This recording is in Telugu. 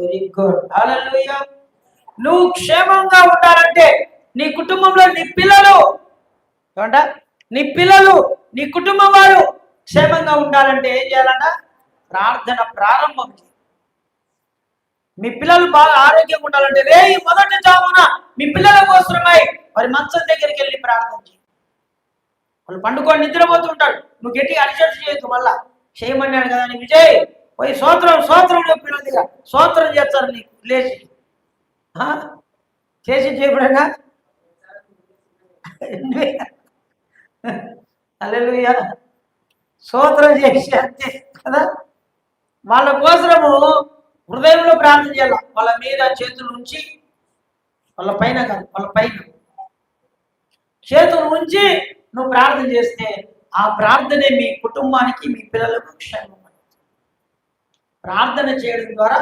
Very good. హల్లెలూయా. నువ్వు క్షేమంగా ఉండాలంటే నీ కుటుంబంలో నీ పిల్లలు ఏమంట నీ పిల్లలు నీ కుటుంబం వారు క్షేమంగా ఉండాలంటే ఏం చేయాలంట? ప్రార్థన ప్రారంభం చేయి. మీ పిల్లలు బాగా ఆరోగ్యంగా ఉండాలంటే మొదటి జామున మీ పిల్లల కోసమై మరి మంచం దగ్గరికి వెళ్ళి ప్రార్థన చేయి. వాళ్ళు పండుకొని నిద్రపోతుంటాడు, నువ్వు గట్టిగా అరిచట్టు చేయొద్దు. మళ్ళా చేయమన్నాడు కదా అని విజయ్ పోయి స్తోత్రం స్తోత్రం పిల్లలు స్తోత్రం చేస్తారు నీకు లేచి చేసి చేయబడంగా. హల్లెలూయా. స్తోత్రం చేసి అంతే కదా. వాళ్ళ కోసము హృదయంలో ప్రార్థన చేయాలి. వాళ్ళ మీద చేతులు ఉంచి, వాళ్ళ పైన కాదు, వాళ్ళ పైన చేతులు ఉంచి నువ్వు ప్రార్థన చేస్తే ఆ ప్రార్థనే మీ కుటుంబానికి మీ పిల్లలకు క్షేమం. ప్రార్థన చేయడం ద్వారా